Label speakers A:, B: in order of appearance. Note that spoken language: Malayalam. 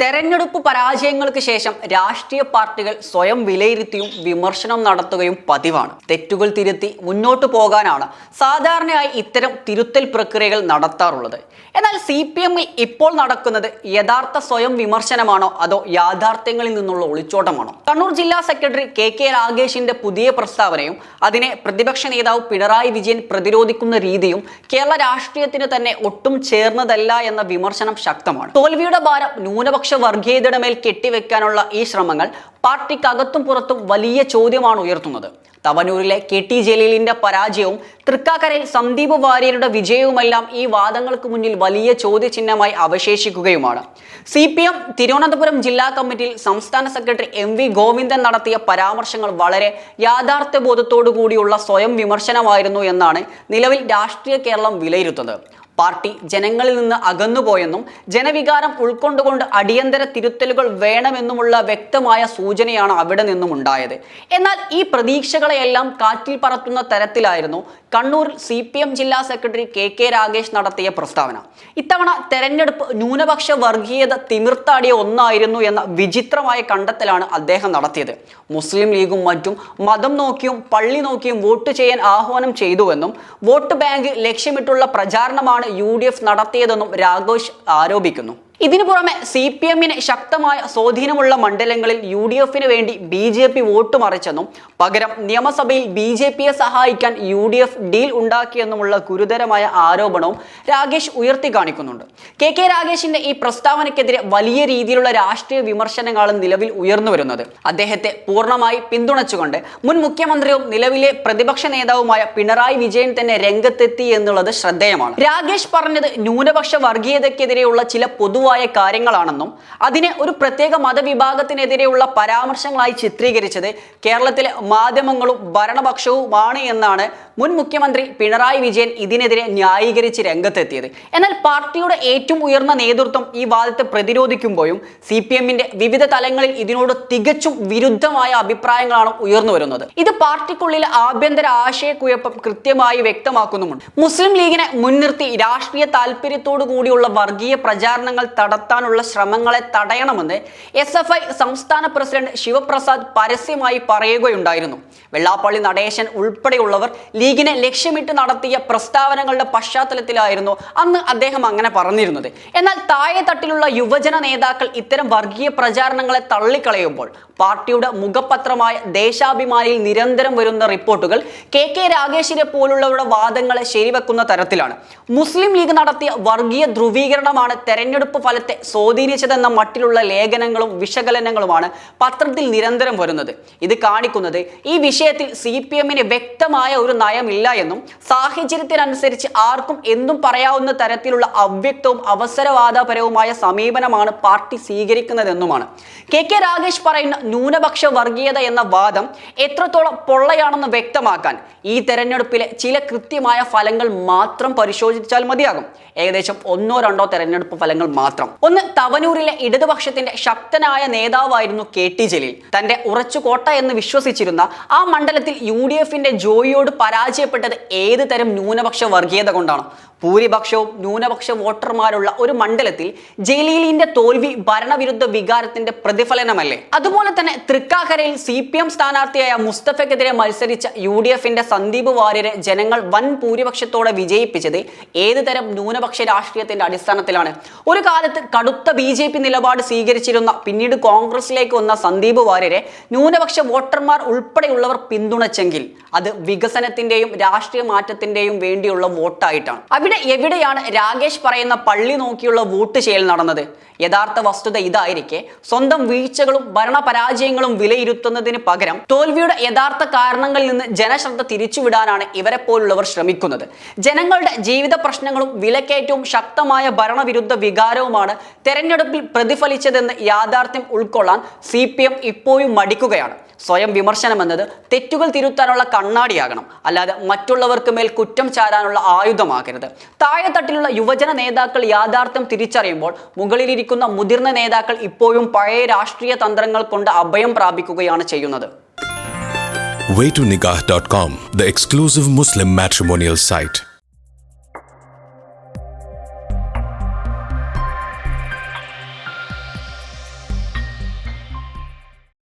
A: തെരഞ്ഞെടുപ്പ് പരാജയങ്ങൾക്ക് ശേഷം രാഷ്ട്രീയ പാർട്ടികൾ സ്വയം വിലയിരുത്തിയും വിമർശനം നടത്തുകയും പതിവാണ്. തെറ്റുകൾ തിരുത്തി മുന്നോട്ടു പോകാനാണ് സാധാരണയായി ഇത്തരം തിരുത്തൽ പ്രക്രിയകൾ നടത്താറുള്ളത്. എന്നാൽ CPM-ൽ ഇപ്പോൾ നടക്കുന്നത് യഥാർത്ഥ സ്വയം വിമർശനമാണോ അതോ യാഥാർത്ഥ്യങ്ങളിൽ നിന്നുള്ള ഒളിച്ചോട്ടമാണോ? കണ്ണൂർ ജില്ലാ സെക്രട്ടറി KK രാഗേഷിന്റെ പുതിയ പ്രസ്താവനയും അതിനെ പ്രതിപക്ഷ നേതാവ് പിണറായി വിജയൻ പ്രതിരോധിക്കുന്ന രീതിയും കേരള രാഷ്ട്രീയത്തിന് തന്നെ ഒട്ടും ചേർന്നതല്ല എന്ന വിമർശനം ശക്തമാണ്. തോൽവിയുടെ ഭാരം ന്യൂനപക്ഷ വർഗീയതയുടെ മേൽ കെട്ടിവെക്കാനുള്ള ഈ ശ്രമങ്ങൾ പാർട്ടിക്കകത്തും പുറത്തും വലിയ ചോദ്യമാണ് ഉയർത്തുന്നത്. തവനൂരിലെ KT ജലീലിന്റെ പരാജയവും തൃക്കാക്കരയിൽ സന്ദീപ് വാര്യരുടെ വിജയവുമെല്ലാം ഈ വാദങ്ങൾക്ക് മുന്നിൽ വലിയ ചോദ്യചിഹ്നമായി അവശേഷിക്കുകയുമാണ്. CPM തിരുവനന്തപുരം ജില്ലാ കമ്മിറ്റിയിൽ സംസ്ഥാന സെക്രട്ടറി MV ഗോവിന്ദൻ നടത്തിയ പരാമർശങ്ങൾ വളരെ യാഥാർത്ഥ്യബോധത്തോടു കൂടിയുള്ള സ്വയം വിമർശനമായിരുന്നു എന്നാണ് നിലവിൽ രാഷ്ട്രീയ കേരളം വിലയിരുത്തുന്നത്. പാർട്ടി ജനങ്ങളിൽ നിന്ന് അകന്നുപോയെന്നും ജനവികാരം ഉൾക്കൊണ്ടുകൊണ്ട് അടിയന്തര തിരുത്തലുകൾ വേണമെന്നുമുള്ള വ്യക്തമായ സൂചനയാണ് അവിടെ നിന്നും ഉണ്ടായത്. എന്നാൽ ഈ പ്രതീക്ഷകളെയെല്ലാം കാറ്റിൽ പറത്തുന്ന തരത്തിലായിരുന്നു കണ്ണൂരിൽ CPM ജില്ലാ സെക്രട്ടറി KK രാഗേഷ് നടത്തിയ പ്രസ്താവന. ഇത്തവണ തെരഞ്ഞെടുപ്പ് ന്യൂനപക്ഷ വർഗീയത തിമിർത്താടിയ ഒന്നായിരുന്നു എന്ന വിചിത്രമായ കണ്ടെത്തലാണ് അദ്ദേഹം നടത്തിയത്. മുസ്ലിം ലീഗും മറ്റും മതം നോക്കിയും പള്ളി നോക്കിയും വോട്ട് ചെയ്യാൻ ആഹ്വാനം ചെയ്തുവെന്നും വോട്ട് ബാങ്ക് ലക്ഷ്യമിട്ടുള്ള പ്രചാരണമാണ് UDF നടത്തിയതെന്നും രാഗേഷ് ആരോപിക്കുന്നു. ഇതിനു പുറമെ CPM-ന് ശക്തമായ സ്വാധീനമുള്ള മണ്ഡലങ്ങളിൽ UDF-ന് വേണ്ടി BJP വോട്ട് മറിച്ചെന്നും പകരം നിയമസഭയിൽ BJP-യെ സഹായിക്കാൻ UDF ഡീൽ ഉണ്ടാക്കിയെന്നുമുള്ള ഗുരുതരമായ ആരോപണവും രാഗേഷ് ഉയർത്തി കാണിക്കുന്നുണ്ട്. KK രാഗേഷിന്റെ ഈ പ്രസ്താവനയ്ക്കെതിരെ വലിയ രീതിയിലുള്ള രാഷ്ട്രീയ വിമർശനങ്ങളാണ് നിലവിൽ ഉയർന്നു വരുന്നത്. അദ്ദേഹത്തെ പൂർണ്ണമായി പിന്തുണച്ചുകൊണ്ട് മുൻ മുഖ്യമന്ത്രിയും നിലവിലെ പ്രതിപക്ഷ നേതാവുമായ പിണറായി വിജയൻ തന്നെ രംഗത്തെത്തി എന്നുള്ളത് ശ്രദ്ധേയമാണ്. രാഗേഷ് പറഞ്ഞത് ന്യൂനപക്ഷ വർഗീയതയ്ക്കെതിരെയുള്ള ചില പൊതുവായ കാര്യങ്ങളാണെന്നും അതിനെ ഒരു പ്രത്യേക മതവിഭാഗത്തിനെതിരെയുള്ള പരാമർശങ്ങളായി ചിത്രീകരിച്ചത് കേരളത്തിലെ മാധ്യമങ്ങളും ഭരണപക്ഷവുമാണ് എന്നാണ് മുൻ മുഖ്യമന്ത്രി പിണറായി വിജയൻ ഇതിനെതിരെ ന്യായീകരിച്ച് രംഗത്തെത്തിയത്. എന്നാൽ പാർട്ടിയുടെ ഏറ്റവും ഉയർന്ന നേതൃത്വം ഈ വാദത്തെ പ്രതിരോധിക്കുമ്പോഴും CPM-ന്റെ വിവിധ തലങ്ങളിൽ ഇതിനോട് തികച്ചും വിരുദ്ധമായ അഭിപ്രായങ്ങളാണ് ഉയർന്നു വരുന്നത്. ഇത് പാർട്ടിക്കുള്ളിലെ ആഭ്യന്തര ആശയക്കുഴപ്പം കൃത്യമായി വ്യക്തമാക്കുന്നുമുണ്ട്. മുസ്ലിം ലീഗിനെ മുൻനിർത്തി രാഷ്ട്രീയ താല്പര്യത്തോടു കൂടിയുള്ള വർഗീയ പ്രചാരണങ്ങൾ നടത്താനുള്ള ശ്രമങ്ങളെ തടയണമെന്ന് SFI സംസ്ഥാന പ്രസിഡന്റ് ശിവപ്രസാദ് പരസ്യമായി പറയുകയുണ്ടായിരുന്നു. വെള്ളാപ്പള്ളി നടേശൻ ഉൾപ്പെടെയുള്ളവർ ലീഗിനെ ലക്ഷ്യമിട്ട് നടത്തിയ പ്രസ്താവനകളുടെ പശ്ചാത്തലത്തിലായിരുന്നു അന്ന് അദ്ദേഹം അങ്ങനെ പറഞ്ഞിരുന്നത്. എന്നാൽ താഴെ തട്ടിലുള്ള യുവജന നേതാക്കൾ ഇത്തരം വർഗീയ പ്രചാരണങ്ങളെ തള്ളിക്കളയുമ്പോൾ പാർട്ടിയുടെ മുഖപത്രമായ ദേശാഭിമാനിയിൽ നിരന്തരം വരുന്ന റിപ്പോർട്ടുകൾ KK രാഗേഷിനെ പോലുള്ളവരുടെ വാദങ്ങളെ ശരിവെക്കുന്ന തരത്തിലാണ്. മുസ്ലിം ലീഗ് നടത്തിയ വർഗീയ ധ്രുവീകരണമാണ് തെരഞ്ഞെടുപ്പ് ഫലത്തെ സ്വാധീനിച്ചതെന്ന മട്ടിലുള്ള ലേഖനങ്ങളും വിശകലനങ്ങളുമാണ് പത്രത്തിൽ നിരന്തരം വരുന്നത്. ഇത് കാണിക്കുന്നത് ഈ വിഷയത്തിൽ CPM-ന് വ്യക്തമായ ഒരു നയമില്ല എന്നും സാഹചര്യത്തിനനുസരിച്ച് ആർക്കും എന്തും പറയാവുന്ന തരത്തിലുള്ള അവ്യക്തവും അവസരവാദപരവുമായ സമീപനമാണ് പാർട്ടി സ്വീകരിക്കുന്നതെന്നുമാണ്. KK രാഗേഷ് പറയുന്ന ന്യൂനപക്ഷ വർഗീയത എന്ന വാദം എത്രത്തോളം പൊള്ളയാണെന്ന് വ്യക്തമാക്കാൻ ഈ തെരഞ്ഞെടുപ്പിലെ ചില കൃത്യമായ ഫലങ്ങൾ മാത്രം പരിശോധിച്ചാൽ മതിയാകും. ഏകദേശം 1-2 തെരഞ്ഞെടുപ്പ് ഫലങ്ങൾ മാത്രം. ഒന്ന്, തവനൂരിലെ ഇടതുപക്ഷത്തിന്റെ ശക്തനായ നേതാവായിരുന്നു KT ജലീൽ. തന്റെ ഉറച്ചുകോട്ട എന്ന് വിശ്വസിച്ചിരുന്ന ആ മണ്ഡലത്തിൽ UDF-ന്റെ ജോയിയോട് പരാജയപ്പെട്ടത് ഏത് തരം ന്യൂനപക്ഷ വർഗീയത കൊണ്ടാണ്? ഭൂരിപക്ഷവും ന്യൂനപക്ഷ വോട്ടർമാരുള്ള ഒരു മണ്ഡലത്തിൽ ജലീലിന്റെ തോൽവി ഭരണവിരുദ്ധ വികാരത്തിന്റെ പ്രതിഫലനമല്ലേ? അതുപോലെ തന്നെ തൃക്കാക്കരയിൽ CPM സ്ഥാനാർത്ഥിയായ മുസ്തഫയ്ക്കെതിരെ മത്സരിച്ച UDF-ന്റെ സന്ദീപ് വാര്യരെ ജനങ്ങൾ വൻ ഭൂരിപക്ഷത്തോടെ വിജയിപ്പിച്ചത് ഏത് തരം ന്യൂനപക്ഷ രാഷ്ട്രീയത്തിന്റെ അടിസ്ഥാനത്തിലാണ്? ഒരു കാലത്ത് കടുത്ത BJP നിലപാട് സ്വീകരിച്ചിരുന്ന പിന്നീട് കോൺഗ്രസിലേക്ക് വന്ന സന്ദീപ് വാര്യരെ ന്യൂനപക്ഷ വോട്ടർമാർ ഉൾപ്പെടെയുള്ളവർ പിന്തുണച്ചെങ്കിൽ അത് വികസനത്തിന്റെയും രാഷ്ട്രീയ മാറ്റത്തിന്റെയും വേണ്ടിയുള്ള വോട്ടായിട്ടാണ്. എവിടെയാണ് രാഗേഷ് പറയുന്ന പള്ളി നോക്കിയുള്ള വോട്ട് ചെയ്യൽ നടന്നത്? യഥാർത്ഥ വസ്തുത ഇതായിരിക്കെ സ്വന്തം വീഴ്ചകളും ഭരണപരാജയങ്ങളും വിലയിരുത്തുന്നതിന് പകരം തോൽവിയുടെ യഥാർത്ഥ കാരണങ്ങളിൽ നിന്ന് ജനശ്രദ്ധ തിരിച്ചുവിടാനാണ് ഇവരെ പോലുള്ളവർ ശ്രമിക്കുന്നത്. ജനങ്ങളുടെ ജീവിത പ്രശ്നങ്ങളും വിലക്കയറ്റവും ശക്തമായ ഭരണവിരുദ്ധ വികാരവുമാണ് തെരഞ്ഞെടുപ്പിൽ പ്രതിഫലിച്ചതെന്ന് യാഥാർത്ഥ്യം ഉൾക്കൊള്ളാൻ CPM ഇപ്പോഴും മടിക്കുകയാണ്. സ്വയം വിമർശനം എന്നത് തെറ്റുകൾ തിരുത്താനുള്ള കണ്ണാടിയാകണം, അല്ലാതെ മറ്റുള്ളവർക്ക് മേൽ കുറ്റം ചാരാനുള്ള ആയുധമാകരുത്. താഴെത്തട്ടിലുള്ള യുവജന നേതാക്കൾ യാഥാർത്ഥ്യം തിരിച്ചറിയുമ്പോൾ മുകളിലിരിക്കുന്ന മുതിർന്ന നേതാക്കൾ ഇപ്പോഴും പഴയ രാഷ്ട്രീയ തന്ത്രങ്ങൾ കൊണ്ട് അഭയം പ്രാപിക്കുകയാണ് ചെയ്യുന്നത്.
B: Waytonikah.com, the exclusive Muslim matrimonial site.